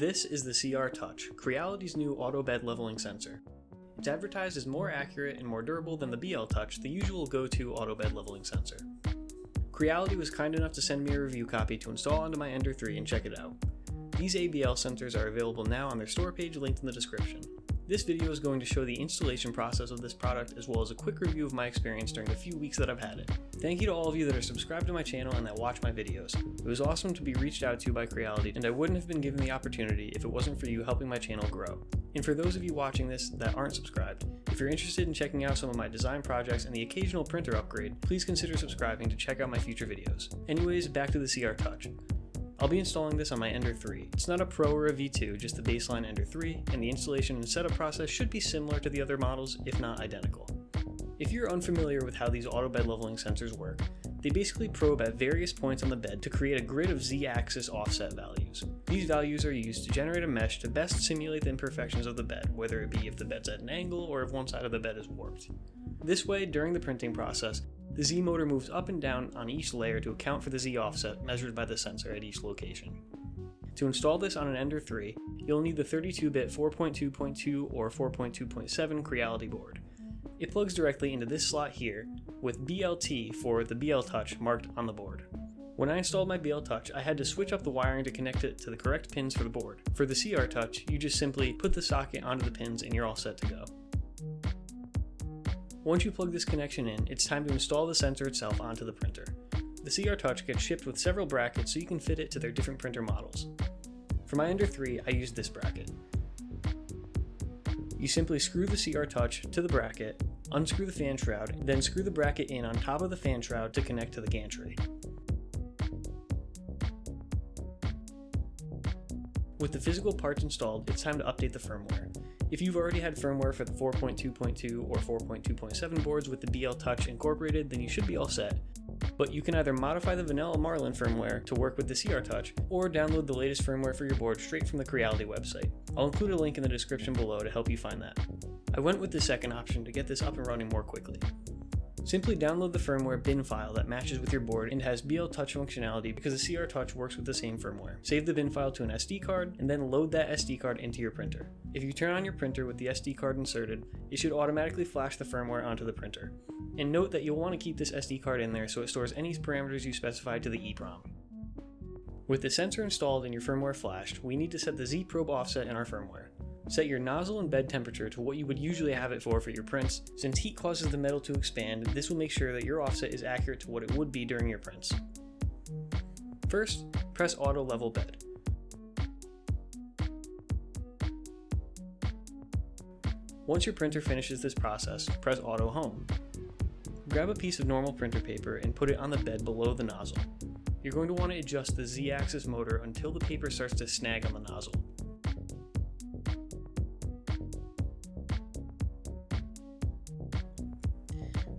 This is the CR Touch, Creality's new auto bed leveling sensor. It's advertised as more accurate and more durable than the BL Touch, the usual go-to auto bed leveling sensor. Creality was kind enough to send me a review copy to install onto my Ender 3 and check it out. These ABL sensors are available now on their store page linked in the description. This video is going to show the installation process of this product as well as a quick review of my experience during the few weeks that I've had it. Thank you to all of you that are subscribed to my channel and that watch my videos. It was awesome to be reached out to by Creality, and I wouldn't have been given the opportunity if it wasn't for you helping my channel grow. And for those of you watching this that aren't subscribed, if you're interested in checking out some of my design projects and the occasional printer upgrade, please consider subscribing to check out my future videos. Anyways, back to the CR Touch. I'll be installing this on my Ender 3. It's not a Pro or a V2, just the baseline Ender 3, and the installation and setup process should be similar to the other models, if not identical. If you're unfamiliar with how these auto bed leveling sensors work, they basically probe at various points on the bed to create a grid of Z-axis offset values. These values are used to generate a mesh to best simulate the imperfections of the bed, whether it be if the bed's at an angle or if one side of the bed is warped. This way, during the printing process, the Z motor moves up and down on each layer to account for the Z offset measured by the sensor at each location. To install this on an Ender 3, you'll need the 32-bit 4.2.2 or 4.2.7 Creality board. It plugs directly into this slot here, with BLT for the BL Touch marked on the board. When I installed my BL Touch, I had to switch up the wiring to connect it to the correct pins for the board. For the CR Touch, you just simply put the socket onto the pins and you're all set to go. Once you plug this connection in, it's time to install the sensor itself onto the printer. The CR Touch gets shipped with several brackets so you can fit it to their different printer models. For my Ender 3, I used this bracket. You simply screw the CR Touch to the bracket, unscrew the fan shroud, then screw the bracket in on top of the fan shroud to connect to the gantry. With the physical parts installed, it's time to update the firmware. If you've already had firmware for the 4.2.2 or 4.2.7 boards with the BL Touch incorporated, then you should be all set. But you can either modify the vanilla Marlin firmware to work with the CR Touch, or download the latest firmware for your board straight from the Creality website. I'll include a link in the description below to help you find that. I went with the second option to get this up and running more quickly. Simply download the firmware bin file that matches with your board and has BL Touch functionality because the CR Touch works with the same firmware. Save the bin file to an SD card and then load that SD card into your printer. If you turn on your printer with the SD card inserted, it should automatically flash the firmware onto the printer. And note that you'll want to keep this SD card in there so it stores any parameters you specified to the EEPROM. With the sensor installed and your firmware flashed, we need to set the Z probe offset in our firmware. Set your nozzle and bed temperature to what you would usually have it for your prints. Since heat causes the metal to expand, this will make sure that your offset is accurate to what it would be during your prints. First, press Auto Level Bed. Once your printer finishes this process, press Auto Home. Grab a piece of normal printer paper and put it on the bed below the nozzle. You're going to want to adjust the Z-axis motor until the paper starts to snag on the nozzle.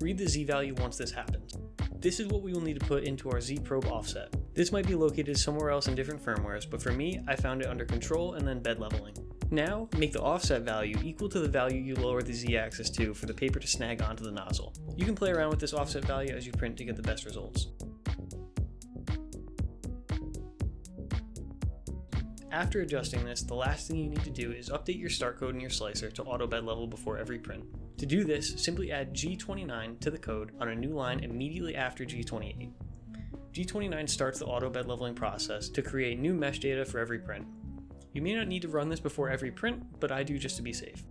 Read the Z value once this happens. This is what we will need to put into our Z probe offset. This might be located somewhere else in different firmwares, but for me, I found it under Control and then Bed Leveling. Now, make the offset value equal to the value you lower the Z-axis to for the paper to snag onto the nozzle. You can play around with this offset value as you print to get the best results. After adjusting this, the last thing you need to do is update your start code in your slicer to auto bed level before every print. To do this, simply add G29 to the code on a new line immediately after G28. G29 starts the auto bed leveling process to create new mesh data for every print. You may not need to run this before every print, but I do just to be safe.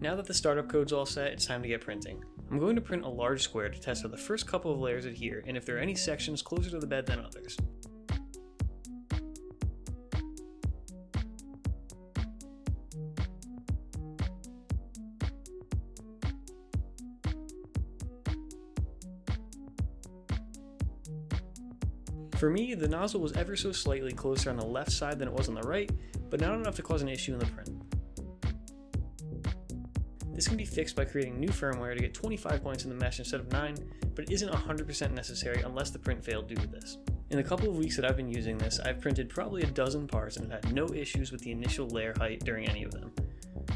Now that the startup code's all set, it's time to get printing. I'm going to print a large square to test how the first couple of layers adhere and if there are any sections closer to the bed than others. For me, the nozzle was ever so slightly closer on the left side than it was on the right, but not enough to cause an issue in the print. This can be fixed by creating new firmware to get 25 points in the mesh instead of 9, but it isn't 100% necessary unless the print failed due to this. In the couple of weeks that I've been using this, I've printed probably a dozen parts and have had no issues with the initial layer height during any of them.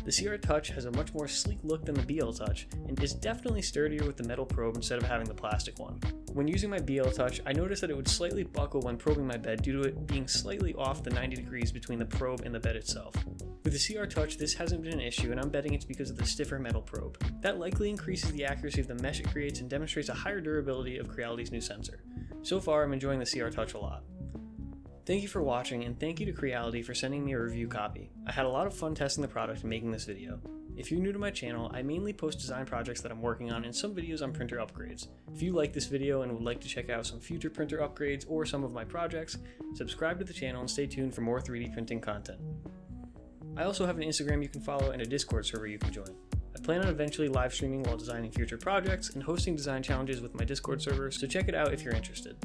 The CR Touch has a much more sleek look than the BL Touch, and is definitely sturdier with the metal probe instead of having the plastic one. When using my BL Touch, I noticed that it would slightly buckle when probing my bed due to it being slightly off the 90 degrees between the probe and the bed itself. With the CR Touch, this hasn't been an issue, and I'm betting it's because of the stiffer metal probe. That likely increases the accuracy of the mesh it creates and demonstrates a higher durability of Creality's new sensor. So far, I'm enjoying the CR Touch a lot. Thank you for watching, and thank you to Creality for sending me a review copy. I had a lot of fun testing the product and making this video. If you're new to my channel, I mainly post design projects that I'm working on and some videos on printer upgrades. If you like this video and would like to check out some future printer upgrades or some of my projects, subscribe to the channel and stay tuned for more 3D printing content. I also have an Instagram you can follow and a Discord server you can join. I plan on eventually live streaming while designing future projects and hosting design challenges with my Discord server, so check it out if you're interested.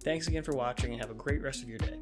Thanks again for watching and have a great rest of your day.